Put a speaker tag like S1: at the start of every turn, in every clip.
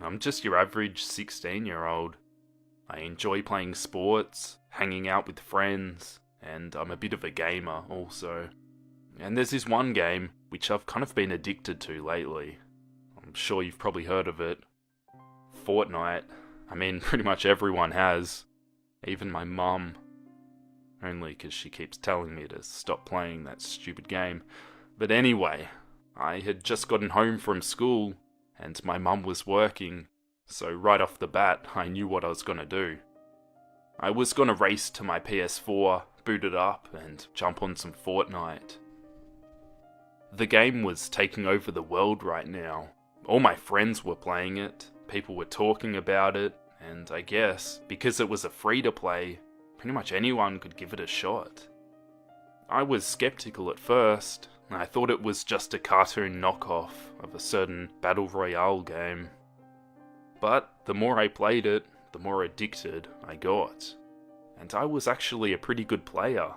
S1: I'm just your average 16-year-old. I enjoy playing sports, hanging out with friends, and I'm a bit of a gamer also. And there's this one game which I've kind of been addicted to lately. I'm sure you've probably heard of it. Fortnite. I mean, pretty much everyone has. Even my mum. Only because she keeps telling me to stop playing that stupid game. But anyway, I had just gotten home from school, and my mum was working, so right off the bat, I knew what I was gonna do. I was gonna race to my PS4, boot it up, and jump on some Fortnite. The game was taking over the world right now. All my friends were playing it, people were talking about it, and I guess, because it was a free-to-play, pretty much anyone could give it a shot. I was skeptical at first. I thought it was just a cartoon knockoff of a certain battle royale game. But the more I played it, the more addicted I got. And I was actually a pretty good player.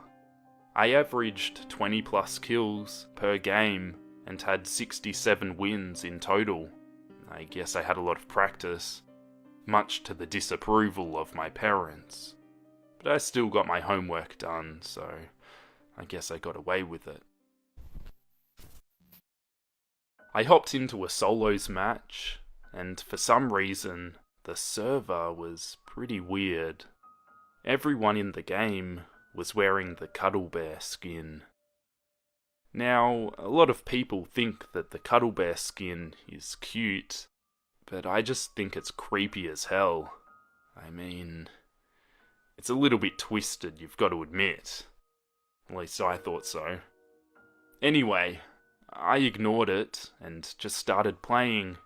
S1: I averaged 20 plus kills per game and had 67 wins in total. I guess I had a lot of practice, much to the disapproval of my parents. But I still got my homework done, so I guess I got away with it. I hopped into a solos match, and for some reason, the server was pretty weird. Everyone in the game was wearing the Cuddle Bear skin. Now, a lot of people think that the Cuddle Bear skin is cute, but I just think it's creepy as hell. I mean, it's a little bit twisted, you've got to admit. At least I thought so. Anyway, I ignored it and just started playing.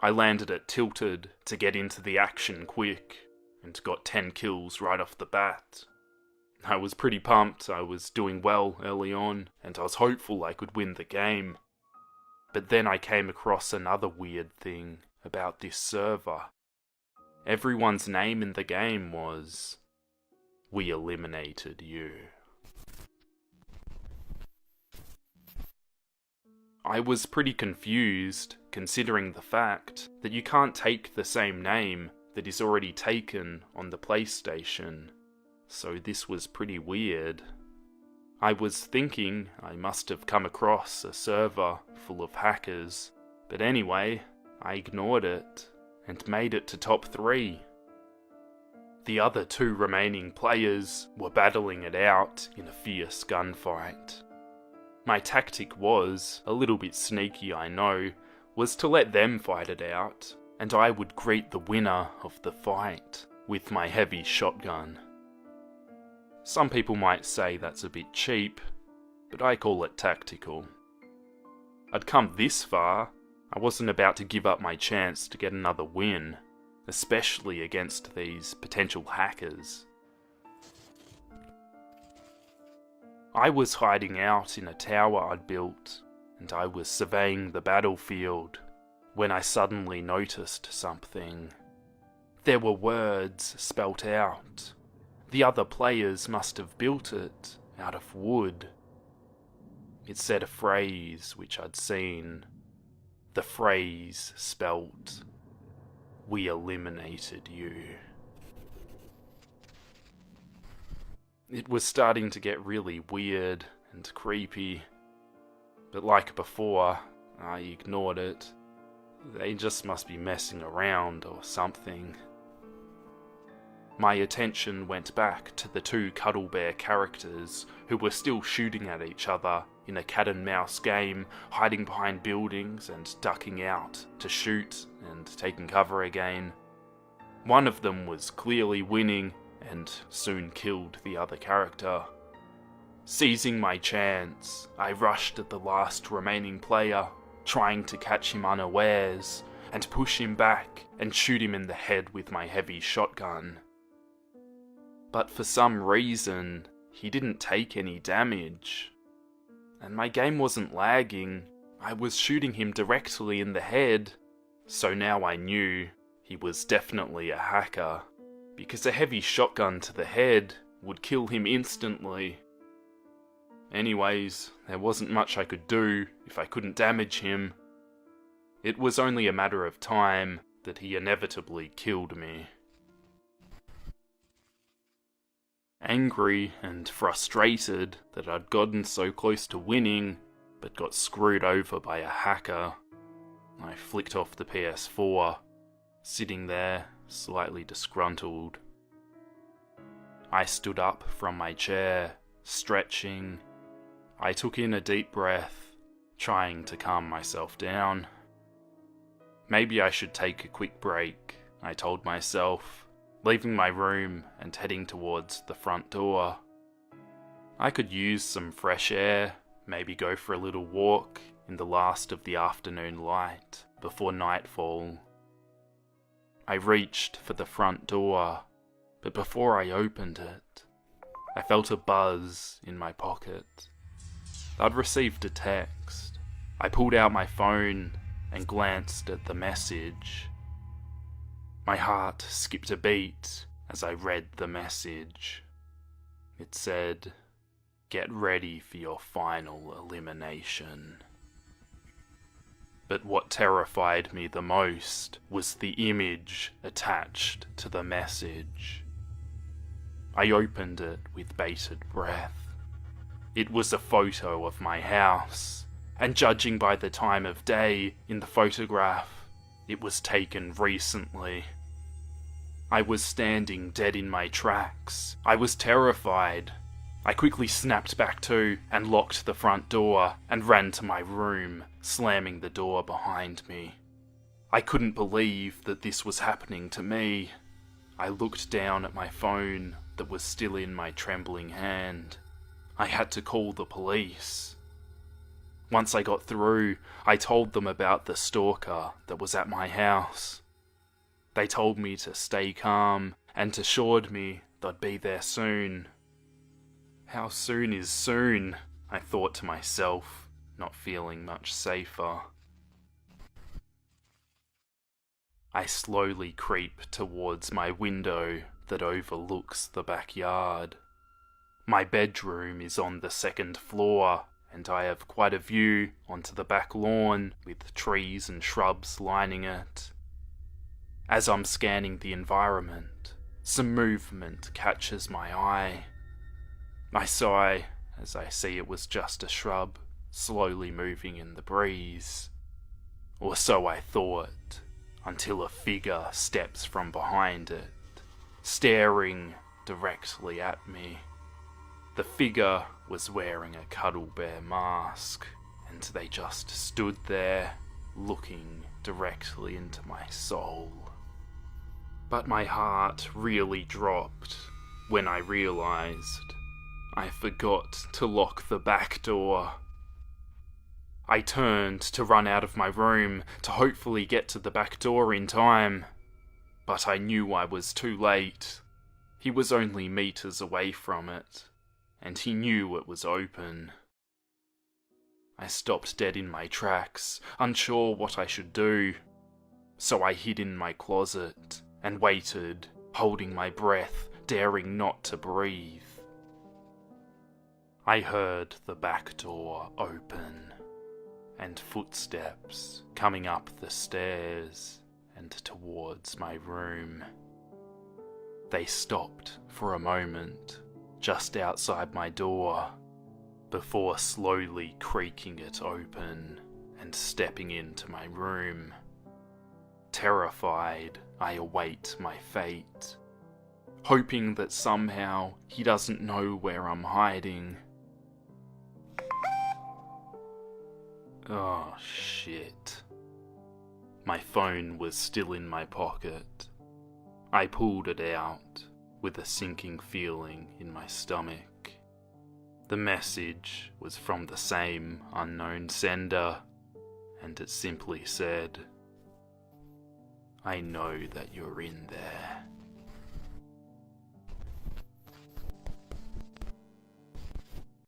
S1: I landed at Tilted to get into the action quick, and got 10 kills right off the bat. I was pretty pumped, I was doing well early on, and I was hopeful I could win the game. But then I came across another weird thing about this server. Everyone's name in the game was, "We eliminated you." I was pretty confused, considering the fact that you can't take the same name that is already taken on the PlayStation, so this was pretty weird. I was thinking I must have come across a server full of hackers, but anyway, I ignored it and made it to top 3. The other 2 remaining players were battling it out in a fierce gunfight. My tactic was, a little bit sneaky I know, was to let them fight it out, and I would greet the winner of the fight with my heavy shotgun. Some people might say that's a bit cheap, but I call it tactical. I'd come this far, I wasn't about to give up my chance to get another win, especially against these potential hackers. I was hiding out in a tower I'd built, and I was surveying the battlefield, when I suddenly noticed something. There were words spelt out. The other players must have built it out of wood. It said a phrase which I'd seen. The phrase spelt, "We eliminated you." It was starting to get really weird and creepy, but like before, I ignored it. They just must be messing around or something. My attention went back to the 2 Cuddle Bear characters who were still shooting at each other in a cat and mouse game, hiding behind buildings and ducking out to shoot and taking cover again. One of them was clearly winning and soon killed the other character. Seizing my chance, I rushed at the last remaining player, trying to catch him unawares, and push him back and shoot him in the head with my heavy shotgun. But for some reason, he didn't take any damage. And my game wasn't lagging, I was shooting him directly in the head, so now I knew he was definitely a hacker. Because a heavy shotgun to the head would kill him instantly. Anyways, there wasn't much I could do if I couldn't damage him. It was only a matter of time that he inevitably killed me. Angry and frustrated that I'd gotten so close to winning, but got screwed over by a hacker, I flicked off the PS4, sitting there, slightly disgruntled. I stood up from my chair, stretching. I took in a deep breath, trying to calm myself down. Maybe I should take a quick break, I told myself, leaving my room and heading towards the front door. I could use some fresh air, maybe go for a little walk in the last of the afternoon light before nightfall. I reached for the front door, but before I opened it, I felt a buzz in my pocket. I'd received a text. I pulled out my phone and glanced at the message. My heart skipped a beat as I read the message. It said, "Get ready for your final elimination." But what terrified me the most was the image attached to the message. I opened it with bated breath. It was a photo of my house, and judging by the time of day in the photograph, it was taken recently. I was standing dead in my tracks. I was terrified. I quickly snapped back to and locked the front door and ran to my room, slamming the door behind me. I couldn't believe that this was happening to me. I looked down at my phone that was still in my trembling hand. I had to call the police. Once I got through, I told them about the stalker that was at my house. They told me to stay calm and assured me they'd be there soon. How soon is soon? I thought to myself, not feeling much safer. I slowly creep towards my window that overlooks the backyard. My bedroom is on the second floor, and I have quite a view onto the back lawn with trees and shrubs lining it. As I'm scanning the environment, some movement catches my eye. I sigh as I see it was just a shrub, slowly moving in the breeze. Or so I thought, until a figure steps from behind it, staring directly at me. The figure was wearing a Cuddle Bear mask, and they just stood there, looking directly into my soul. But my heart really dropped when I realized I forgot to lock the back door. I turned to run out of my room to hopefully get to the back door in time, but I knew I was too late. He was only meters away from it, and he knew it was open. I stopped dead in my tracks, unsure what I should do, so I hid in my closet and waited, holding my breath, daring not to breathe. I heard the back door open, and footsteps coming up the stairs and towards my room. They stopped for a moment, just outside my door, before slowly creaking it open and stepping into my room. Terrified, I await my fate, hoping that somehow he doesn't know where I'm hiding. Oh shit. My phone was still in my pocket. I pulled it out with a sinking feeling in my stomach. The message was from the same unknown sender, and it simply said, "I know that you're in there."